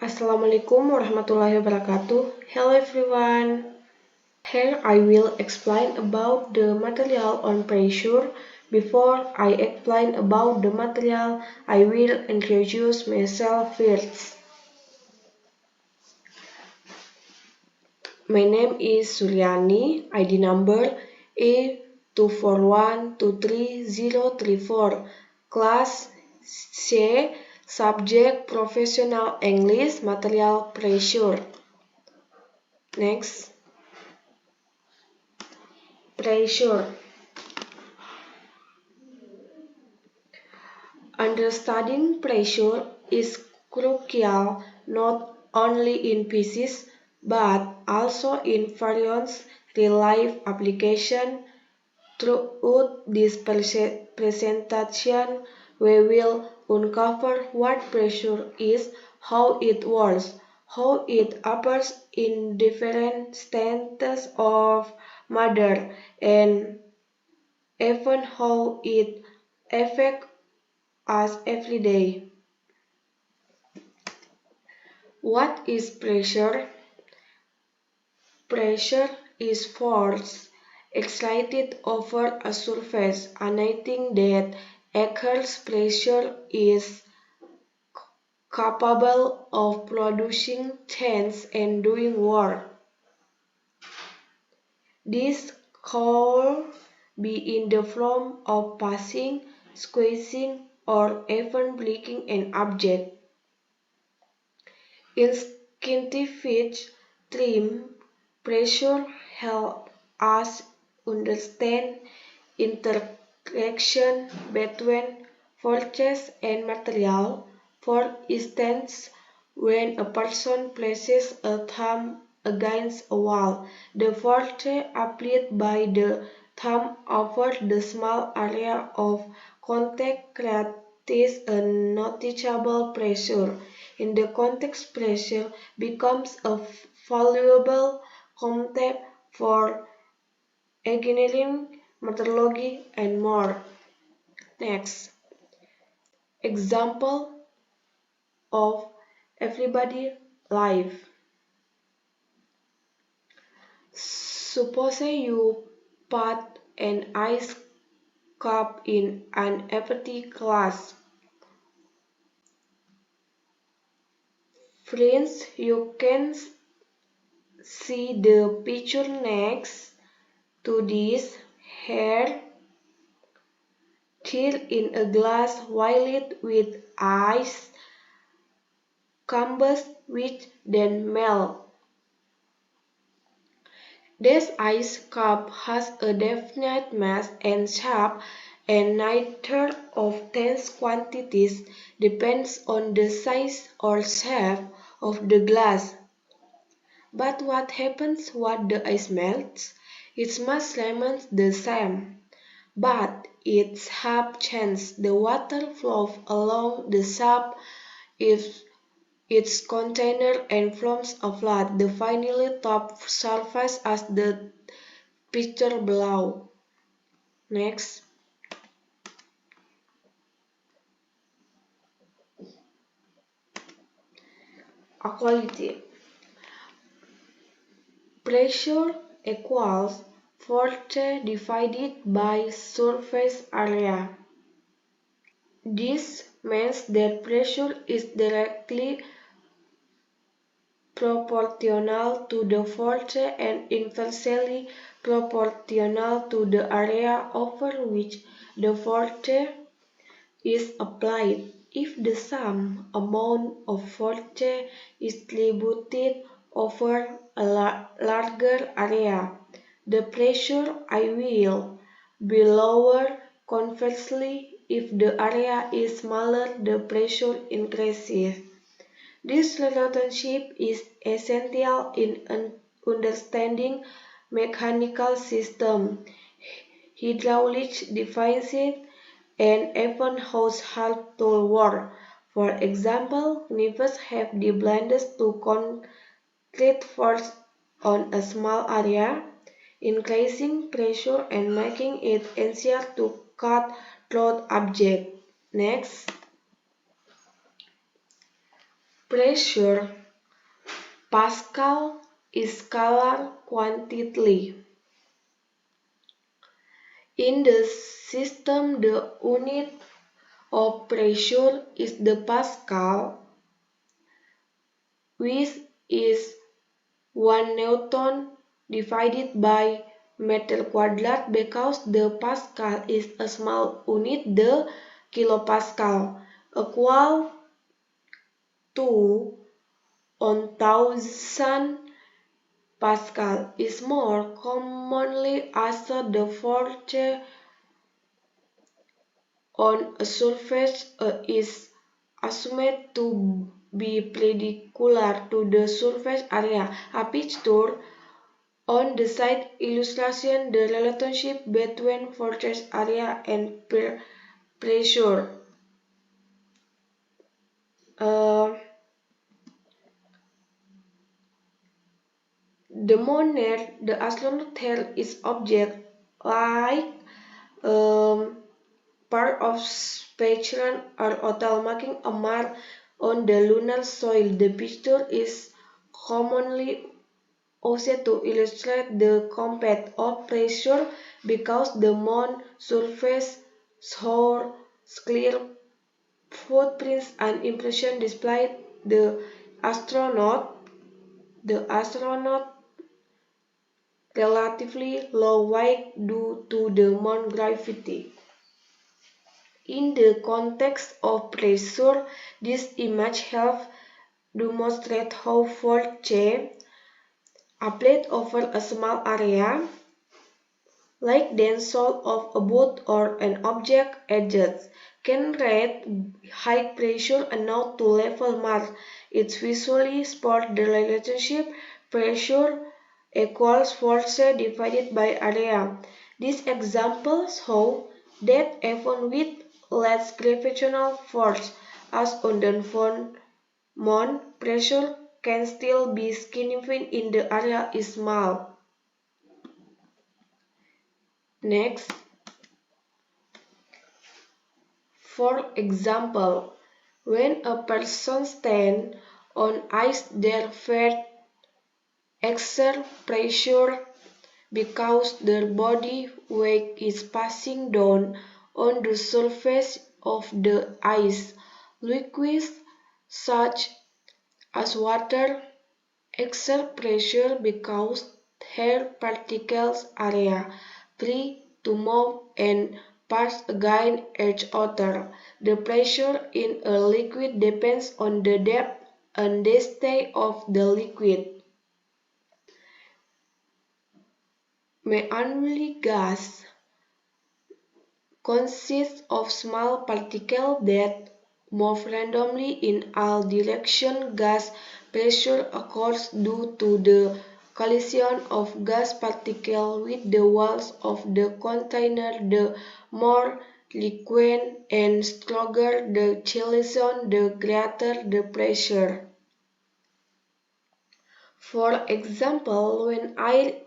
Assalamualaikum warahmatullahi wabarakatuh. Hello everyone. Here I will explain about the material on pressure. Before I explain about the material, I will introduce myself first. My name is Suryani, ID number A241233034, class C, subject professional English, material pressure. Next, pressure. Understanding pressure is crucial not only in physics but also in various real-life applications. Throughout this presentation, we will uncover what pressure is, how it works, how it appears in different states of matter, and even how it affects us every day. What is pressure? Pressure is force exerted over a surface. Anything that exerts pressure is capable of producing change and doing work. This could be in the form of pushing, squeezing, or even breaking an object. In scientific terms, pressure helps us understand interaction between forces and material. For instance, when a person places a thumb against a wall, the force applied by the thumb over the small area of contact creates a noticeable pressure. In the context, pressure becomes a valuable concept for engineering, meteorology, and more. Next, example of everyday life. Suppose you put an ice cup in an empty glass. Friends, you can see the picture next to this. Here, chill in a glass while it with ice combust which then melt. This ice cup has a definite mass and shape, and neither of these quantities depends on the size or shape of the glass. But what happens when the ice melts? Its mass remains the same, but its shape changes. The water flows along the shape if its container and forms a flat, the finely top surface as the picture below. Next, equality. Pressure equals force divided by surface area. This means that pressure is directly proportional to the force and inversely proportional to the area over which the force is applied. If the sum amount of force is distributed over a larger area, the pressure I will be lower. Conversely, if the area is smaller, the pressure increases. This relationship is essential in understanding mechanical systems, hydraulic devices, and even household tool work. For example, knives have the blades to concrete force on a small area, increasing pressure and making it easier to cut through objects. Next, Pressure, Pascal, is scalar quantity. In the system, the unit of pressure is the Pascal, which is 1 Newton divided by meter quadrat because the Pascal is a small unit, the kilopascal, equal to 1000 Pascal is more commonly asked the force on a surface is assumed to be perpendicular to the surface area. A picture on the side illustration the relationship between surface area and pressure. The moment the astronaut held its object like part of spacecraft or hotel making a mark on the lunar soil. The picture is commonly used to illustrate the concept of pressure because the moon surface shows clear footprints and impressions displayed the astronaut relatively low weight due to the moon gravity. In the context of pressure, this image helps demonstrate how force applied over a small area, like the sole of a boot or an object edges, can create high pressure enough to level Mars. It visually supports the relationship pressure equals force divided by area. This example shows that even with less gravitational force as on the moon, pressure can still be significant in the area is small. Next, for example, when a person stands on ice, their feet exert pressure because their body weight is passing down on the surface of the ice. Liquids such as water exert pressure because air particles are free to move and pass against each other. The pressure in a liquid depends on the depth and density of the liquid. Meanwhile, gas consists of small particles that move randomly in all directions. Gas pressure occurs due to the collision of gas particles with the walls of the container. The more liquid and stronger the collision, the greater the pressure. For example, when air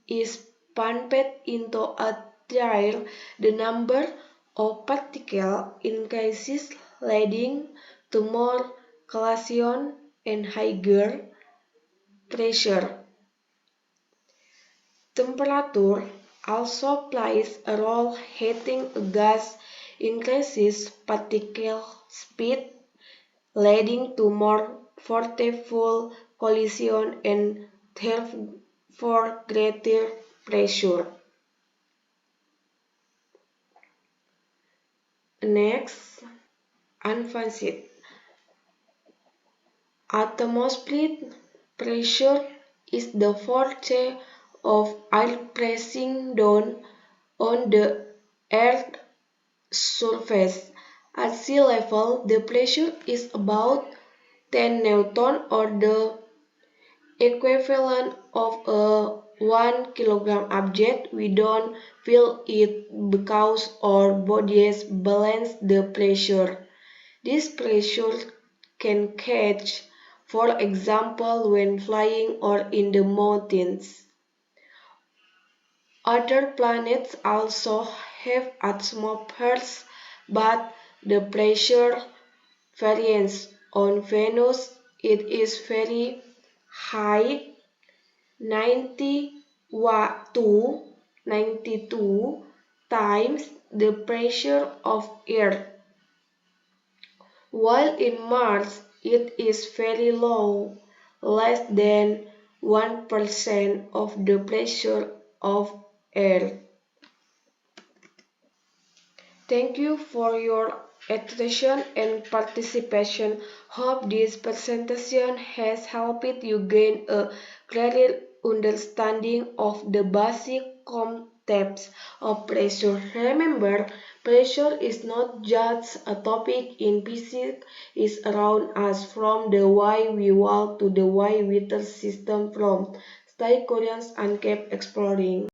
is pumped into a trial, the number of particles increases, leading to more collision and higher pressure. Temperature also plays a role. Heating a gas increases particle speed, leading to more forceful collision and therefore greater pressure. Next, advanced atmospheric pressure is the force of air pressing down on the Earth's surface. At sea level, the pressure is about 10 Newton or the equivalent of a 1 kilogram object. We don't feel it because our bodies balance the pressure. This pressure can catch, for example, when flying or in the mountains. Other planets also have atmospheres, but the pressure varies. On Venus, it is very high, 92 times the pressure of Earth, while in Mars it is very low, less than 1% of the pressure of Earth. Thank you for your attention and participation. Hope this presentation has helped you gain a clearer understanding of the basic concepts of pressure. Remember, pressure is not just a topic in physics, it's around us from the way we walk to the way we tell system from. Stay curious and keep exploring.